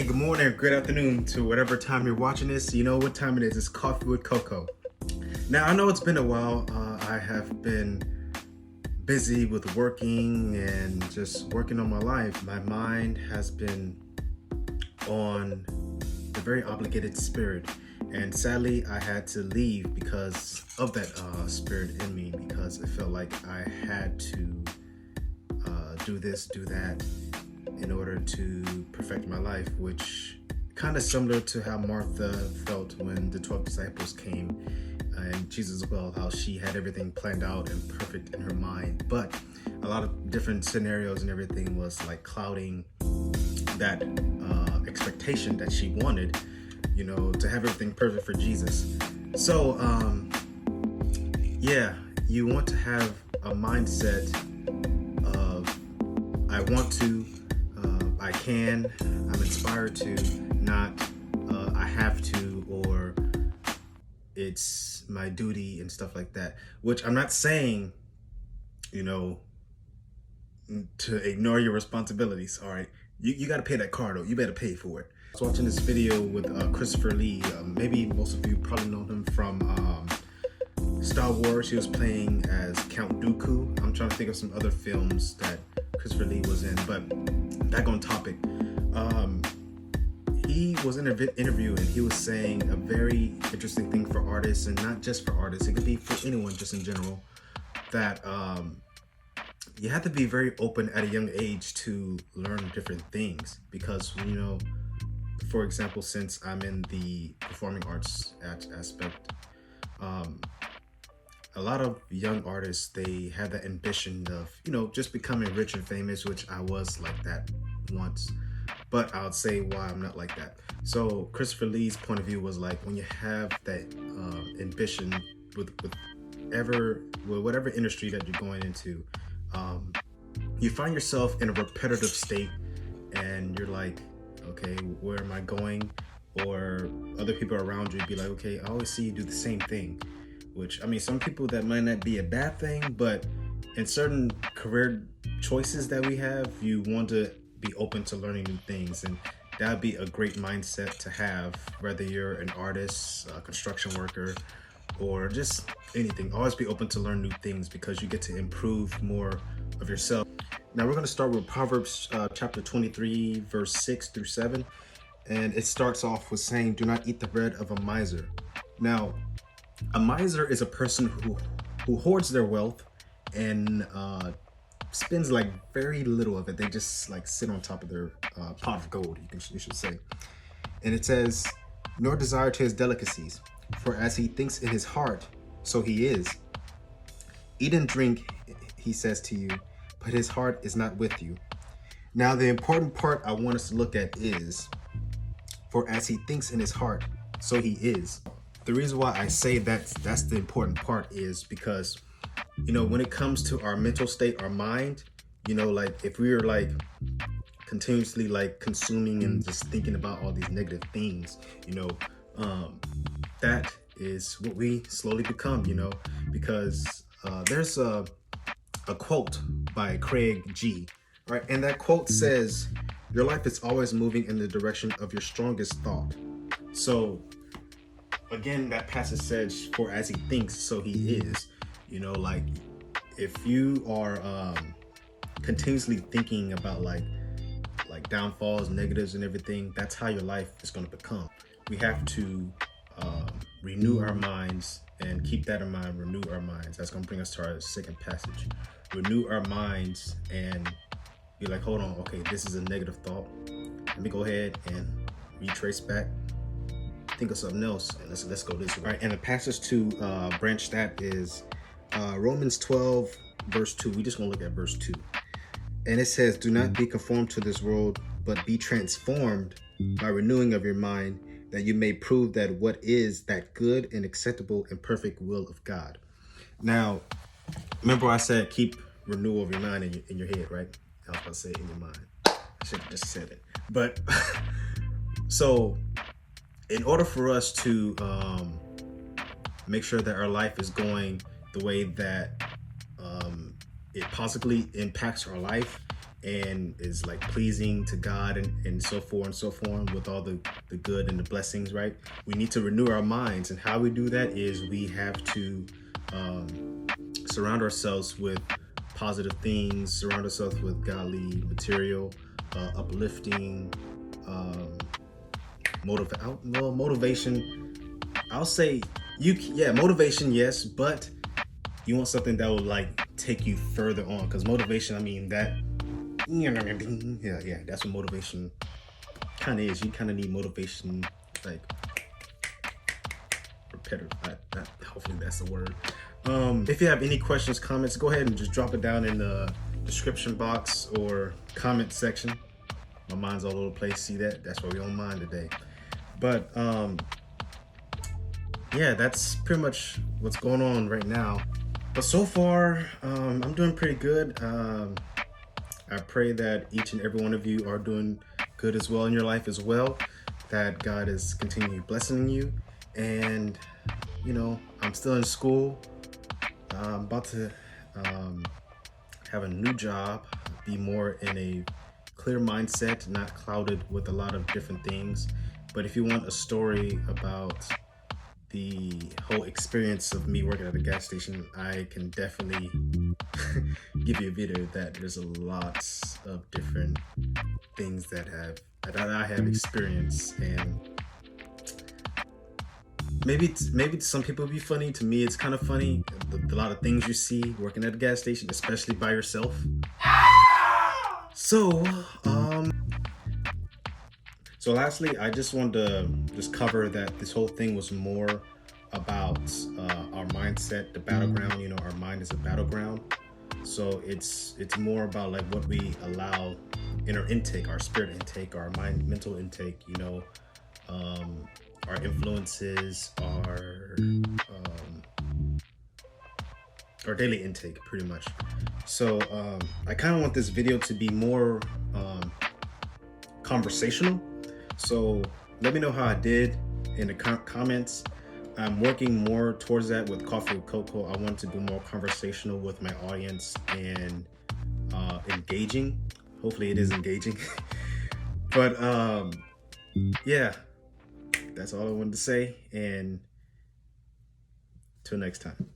Hey, good morning or good afternoon to whatever time you're watching this. You know what time it is. It's Coffee with Coco. Now, I know it's been a while. I have been busy with working and just working on my life. My mind has been on the very obligated spirit. And sadly, I had to leave because of that spirit in me, because I felt like I had to do this, do that, in order to perfect my life, which kind of similar to how Martha felt when the 12 disciples came, and Jesus as well, how she had everything planned out and perfect in her mind, but a lot of different scenarios and everything was like clouding that expectation that she wanted, to have everything perfect for Jesus. So you want to have a mindset of I want to, I can, I'm inspired to, not I have to, or it's my duty and stuff like that. Which I'm not saying, to ignore your responsibilities. All right, you got to pay that car though. You better pay for it. I was watching this video with Christopher Lee. Maybe most of you probably know him from Star Wars. He was playing as Count Dooku. I'm trying to think of some other films that Christopher Lee was in, but back on topic. He was in an interview and he was saying a very interesting thing for artists, and not just for artists, it could be for anyone just in general, that you have to be very open at a young age to learn different things, because for example, since I'm in the performing arts aspect, a lot of young artists, they have that ambition of just becoming rich and famous, which I was like that once, but I would say why I'm not like that. So Christopher Lee's point of view was like, when you have that ambition with whatever industry that you're going into, you find yourself in a repetitive state, and you're like, okay, where am I going? Or other people around you be like, okay, I always see you do the same thing. Which, I mean, some people that might not be a bad thing, but in certain career choices that we have, you want to be open to learning new things, and that would be a great mindset to have, whether you're an artist, a construction worker, or just anything. Always be open to learn new things, because you get to improve more of yourself. Now we're going to start with Proverbs chapter 23, verse 6 through 7. And it starts off with saying, do not eat the bread of a miser. Now, a miser is a person who hoards their wealth and spends like very little of it. They just like sit on top of their pot of gold, you should say. And it says, nor desire to his delicacies, for as he thinks in his heart, so he is. Eat and drink, he says to you, but his heart is not with you. Now, the important part I want us to look at is, for as he thinks in his heart, so he is. The reason why I say that's the important part is because, when it comes to our mental state, our mind, like if we're like continuously like consuming and just thinking about all these negative things, that is what we slowly become, because there's a quote by Craig G. Right, and that quote says, your life is always moving in the direction of your strongest thought. So again, that passage says, for as he thinks, so he is. Like if you are continuously thinking about like downfalls, negatives and everything, that's how your life is going to become. We have to renew our minds, and keep that in mind, renew our minds. That's going to bring us to our second passage. Renew our minds and be like, hold on, okay, this is a negative thought. Let me go ahead and retrace back, think of something else, and let's go this way. All right, and the passage to branch that is Romans 12, verse 2. We just want to look at verse 2. And it says, do not be conformed to this world, but be transformed by renewing of your mind, that you may prove that what is that good and acceptable and perfect will of God. Now, remember I said keep renewal of your mind in your head, right? I was about to say in your mind. I should have just said it. But so in order for us to make sure that our life is going the way that it positively impacts our life, and is like pleasing to God, and so forth and so forth, with all the good and the blessings, right? We need to renew our minds. And how we do that is we have to surround ourselves with positive things, surround ourselves with godly material, uplifting, motivation. I'll say motivation, yes, but you want something that will like take you further on, because motivation, I mean, that that's what motivation kind of is. You kind of need motivation, like repetitive. Hopefully that's the word. If you have any questions, comments, go ahead and just drop it down in the description box or comment section. My mind's all over the place. See that? That's why we on mine today. But yeah, that's pretty much what's going on right now. But so far, I'm doing pretty good. I pray that each and every one of you are doing good as well in your life as well, that God is continually blessing you. And, you know, I'm still in school. I'm about to have a new job, be more in a clear mindset, not clouded with a lot of different things. But if you want a story about the whole experience of me working at a gas station, I can definitely give you a video of that. There's a lot of different things that I have experienced, and maybe to some people it'll be funny. To me, it's kind of funny. A lot of things you see working at a gas station, especially by yourself. So, so lastly, I just wanted to just cover that this whole thing was more about our mindset, the battleground. You know, our mind is a battleground. So it's more about like what we allow in our intake, our spirit intake, our mental intake. You know, our influences, our daily intake, pretty much. So I kind of want this video to be more conversational. So let me know how I did in the comments. I'm working more towards that with Coffee with Coco. I want to be more conversational with my audience and engaging. Hopefully it is engaging. But yeah, that's all I wanted to say. And till next time.